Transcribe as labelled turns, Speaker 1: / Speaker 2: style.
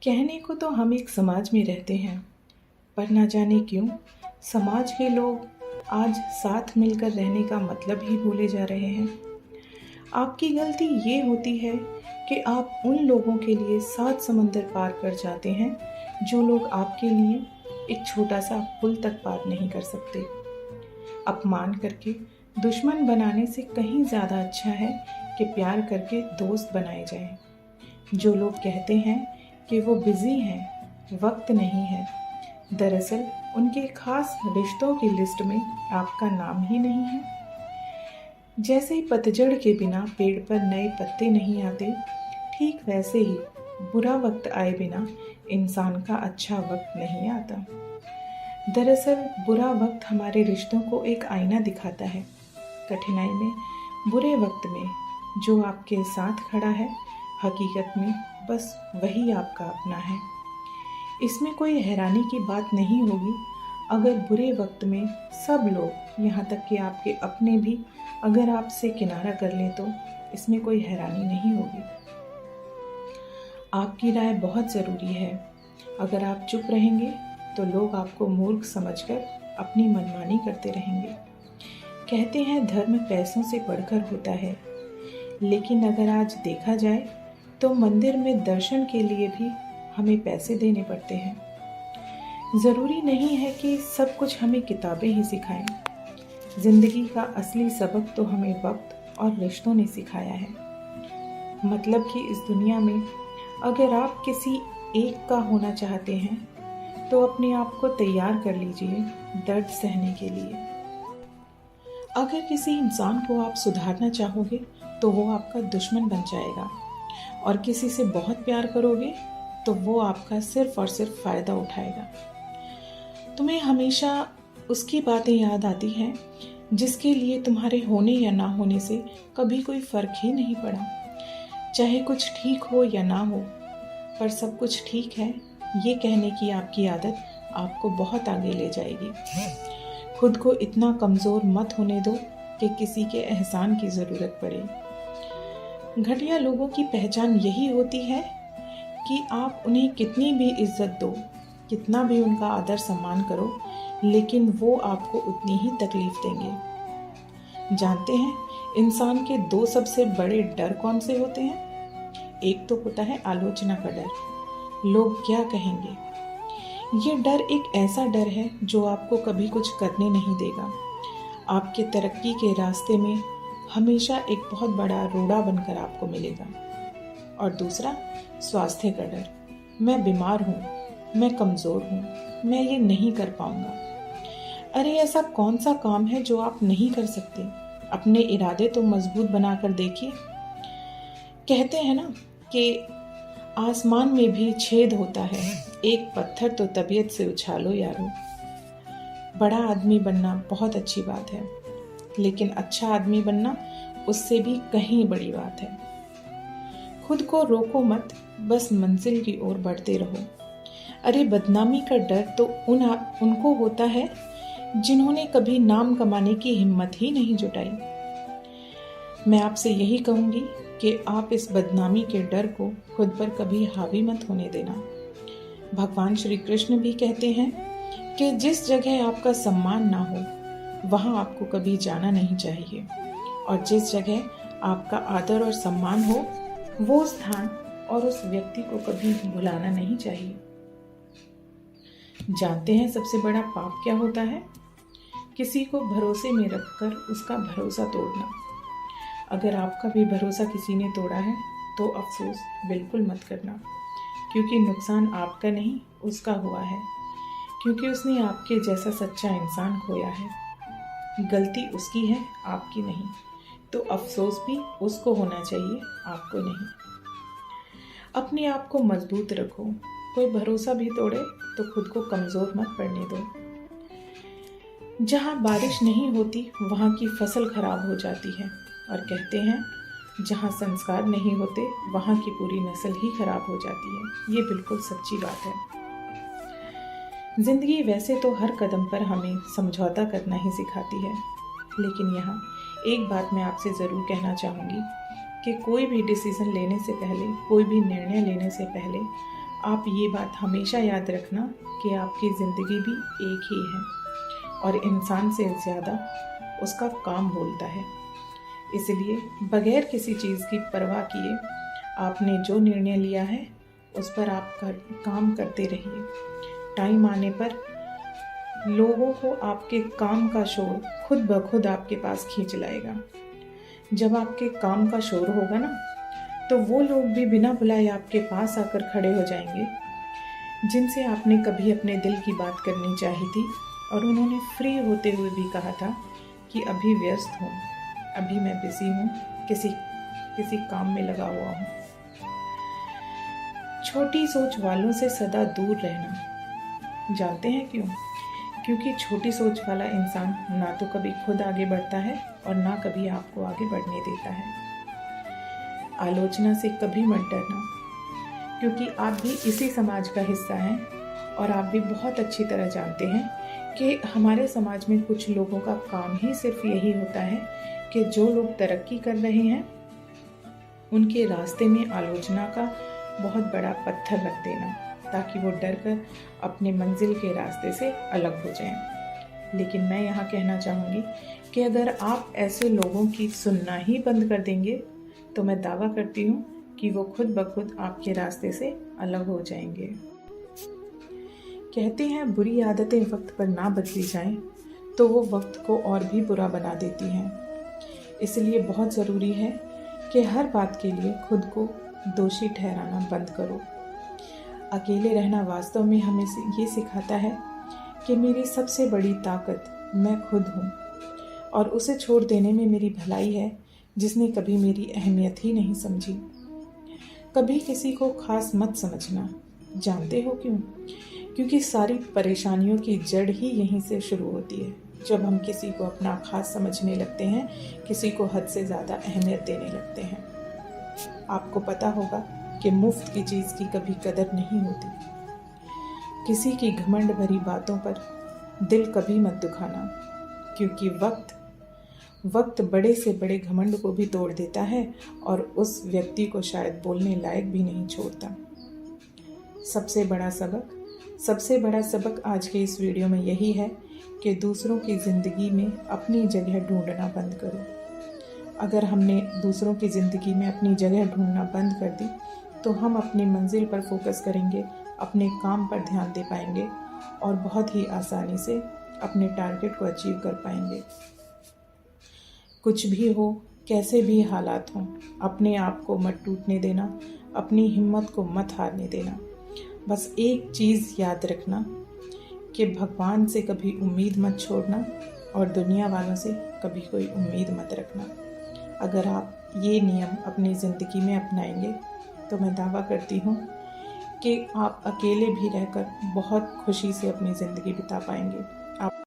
Speaker 1: कहने को तो हम एक समाज में रहते हैं, पर ना जाने क्यों समाज के लोग आज साथ मिलकर रहने का मतलब ही भूले जा रहे हैं। आपकी गलती ये होती है कि आप उन लोगों के लिए 7 समंदर पार कर जाते हैं जो लोग आपके लिए एक छोटा सा पुल तक पार नहीं कर सकते। अपमान करके दुश्मन बनाने से कहीं ज़्यादा अच्छा है कि प्यार करके दोस्त बनाए जाएं। जो लोग कहते हैं कि वो बिज़ी हैं, वक्त नहीं है, दरअसल उनके खास रिश्तों की लिस्ट में आपका नाम ही नहीं है। जैसे ही पतझड़ के बिना पेड़ पर नए पत्ते नहीं आते, ठीक वैसे ही बुरा वक्त आए बिना इंसान का अच्छा वक्त नहीं आता। दरअसल बुरा वक्त हमारे रिश्तों को एक आईना दिखाता है। कठिनाई में, बुरे वक्त में जो आपके साथ खड़ा है, हकीकत में बस वही आपका अपना है। इसमें कोई हैरानी की बात नहीं होगी अगर बुरे वक्त में सब लोग, यहाँ तक कि आपके अपने भी, अगर आपसे किनारा कर लें तो इसमें कोई हैरानी नहीं होगी। आपकी राय बहुत ज़रूरी है। अगर आप चुप रहेंगे तो लोग आपको मूर्ख समझकर अपनी मनमानी करते रहेंगे। कहते हैं धर्म पैसों से बढ़कर होता है, लेकिन अगर आज देखा जाए तो मंदिर में दर्शन के लिए भी हमें पैसे देने पड़ते हैं। ज़रूरी नहीं है कि सब कुछ हमें किताबें ही सिखाएं। ज़िंदगी का असली सबक तो हमें वक्त और रिश्तों ने सिखाया है। मतलब कि इस दुनिया में अगर आप किसी एक का होना चाहते हैं तो अपने आप को तैयार कर लीजिए दर्द सहने के लिए। अगर किसी इंसान को आप सुधारना चाहोगे तो वो आपका दुश्मन बन जाएगा, और किसी से बहुत प्यार करोगे तो वो आपका सिर्फ और सिर्फ फ़ायदा उठाएगा। तुम्हें हमेशा उसकी बातें याद आती हैं जिसके लिए तुम्हारे होने या ना होने से कभी कोई फ़र्क ही नहीं पड़ा। चाहे कुछ ठीक हो या ना हो, पर सब कुछ ठीक है ये कहने की आपकी आदत आपको बहुत आगे ले जाएगी। खुद को इतना कमज़ोर मत होने दो कि किसी के एहसान की ज़रूरत पड़े। घटिया लोगों की पहचान यही होती है कि आप उन्हें कितनी भी इज्जत दो, कितना भी उनका आदर सम्मान करो, लेकिन वो आपको उतनी ही तकलीफ देंगे। जानते हैं इंसान के 2 सबसे बड़े डर कौन से होते हैं? एक तो होता है आलोचना का डर, लोग क्या कहेंगे। ये डर एक ऐसा डर है जो आपको कभी कुछ करने नहीं देगा। आपके तरक्की के रास्ते में हमेशा एक बहुत बड़ा रोड़ा बनकर आपको मिलेगा। और दूसरा, स्वास्थ्य का डर। मैं बीमार हूँ, मैं कमज़ोर हूँ, मैं ये नहीं कर पाऊँगा। अरे ऐसा कौन सा काम है जो आप नहीं कर सकते? अपने इरादे तो मजबूत बनाकर देखिए। कहते हैं ना कि आसमान में भी छेद होता है, एक पत्थर तो तबीयत से उछालो यारो। बड़ा आदमी बनना बहुत अच्छी बात है, लेकिन अच्छा आदमी बनना उससे भी कहीं बड़ी बात है। खुद को रोको मत, बस मंजिल की ओर बढ़ते रहो। अरे बदनामी का डर तो उनको होता है जिन्होंने कभी नाम कमाने की हिम्मत ही नहीं जुटाई। मैं आपसे यही कहूँगी कि आप इस बदनामी के डर को खुद पर कभी हावी मत होने देना। भगवान श्री कृष्ण भी कहते हैं कि जिस जगह आपका सम्मान ना हो वहाँ आपको कभी जाना नहीं चाहिए, और जिस जगह आपका आदर और सम्मान हो वो स्थान और उस व्यक्ति को कभी भुलाना नहीं चाहिए। जानते हैं सबसे बड़ा पाप क्या होता है? किसी को भरोसे में रखकर उसका भरोसा तोड़ना। अगर आपका भी भरोसा किसी ने तोड़ा है तो अफसोस बिल्कुल मत करना, क्योंकि नुकसान आपका नहीं उसका हुआ है, क्योंकि उसने आपके जैसा सच्चा इंसान खोया है। गलती उसकी है, आपकी नहीं, तो अफसोस भी उसको होना चाहिए, आपको नहीं। अपने आप को मजबूत रखो। कोई भरोसा भी तोड़े तो खुद को कमज़ोर मत पड़ने दो। जहाँ बारिश नहीं होती वहाँ की फसल खराब हो जाती है, और कहते हैं जहाँ संस्कार नहीं होते वहाँ की पूरी नस्ल ही खराब हो जाती है। ये बिल्कुल सच्ची बात है। जिंदगी वैसे तो हर कदम पर हमें समझौता करना ही सिखाती है, लेकिन यहाँ एक बात मैं आपसे ज़रूर कहना चाहूँगी कि कोई भी डिसीज़न लेने से पहले, कोई भी निर्णय लेने से पहले आप ये बात हमेशा याद रखना कि आपकी ज़िंदगी भी एक ही है और इंसान से ज़्यादा उसका काम बोलता है। इसलिए बगैर किसी चीज़ की परवाह किए आपने जो निर्णय लिया है उस पर आप काम करते रहिए। टाइम आने पर लोगों को आपके काम का शोर खुद ब खुद आपके पास खींच लाएगा। जब आपके काम का शोर होगा ना, तो वो लोग भी बिना बुलाए आपके पास आकर खड़े हो जाएंगे जिनसे आपने कभी अपने दिल की बात करनी चाही थी और उन्होंने फ्री होते हुए भी कहा था कि अभी व्यस्त हूँ, अभी मैं बिजी हूँ, किसी काम में लगा हुआ हूँ। छोटी सोच वालों से सदा दूर रहना। जानते हैं क्यों? क्योंकि छोटी सोच वाला इंसान ना तो कभी खुद आगे बढ़ता है और ना कभी आपको आगे बढ़ने देता है। आलोचना से कभी मत डरना, क्योंकि आप भी इसी समाज का हिस्सा हैं और आप भी बहुत अच्छी तरह जानते हैं कि हमारे समाज में कुछ लोगों का काम ही सिर्फ यही होता है कि जो लोग तरक्की कर रहे हैं उनके रास्ते में आलोचना का बहुत बड़ा पत्थर रख देना, ताकि वो डर कर अपने मंजिल के रास्ते से अलग हो जाएं। लेकिन मैं यहाँ कहना चाहूँगी कि अगर आप ऐसे लोगों की सुनना ही बंद कर देंगे तो मैं दावा करती हूँ कि वो खुद ब खुद आपके रास्ते से अलग हो जाएंगे। कहते हैं बुरी आदतें वक्त पर ना बदली जाएं तो वो वक्त को और भी बुरा बना देती हैं। इसलिए बहुत ज़रूरी है कि हर बात के लिए खुद को दोषी ठहराना बंद करो। अकेले रहना वास्तव में हमें ये सिखाता है कि मेरी सबसे बड़ी ताकत मैं खुद हूँ और उसे छोड़ देने में मेरी भलाई है जिसने कभी मेरी अहमियत ही नहीं समझी। कभी किसी को खास मत समझना। जानते हो क्यों? क्योंकि सारी परेशानियों की जड़ ही यहीं से शुरू होती है, जब हम किसी को अपना खास समझने लगते हैं, किसी को हद से ज़्यादा अहमियत देने लगते हैं। आपको पता होगा कि मुफ्त की चीज़ की कभी कदर नहीं होती। किसी की घमंड भरी बातों पर दिल कभी मत दुखाना, क्योंकि वक्त बड़े से बड़े घमंड को भी तोड़ देता है और उस व्यक्ति को शायद बोलने लायक भी नहीं छोड़ता। सबसे बड़ा सबक आज के इस वीडियो में यही है कि दूसरों की ज़िंदगी में अपनी जगह ढूंढना बंद करो। अगर हमने दूसरों की ज़िंदगी में अपनी जगह ढूंढना बंद कर दी तो हम अपनी मंजिल पर फोकस करेंगे, अपने काम पर ध्यान दे पाएंगे और बहुत ही आसानी से अपने टारगेट को अचीव कर पाएंगे। कुछ भी हो, कैसे भी हालात हों, अपने आप को मत टूटने देना, अपनी हिम्मत को मत हारने देना। बस एक चीज़ याद रखना कि भगवान से कभी उम्मीद मत छोड़ना और दुनिया वालों से कभी कोई उम्मीद मत रखना। अगर आप ये नियम अपनी ज़िंदगी में अपनाएंगे तो मैं दावा करती हूँ कि आप अकेले भी रहकर बहुत खुशी से अपनी ज़िंदगी बिता पाएंगे। आप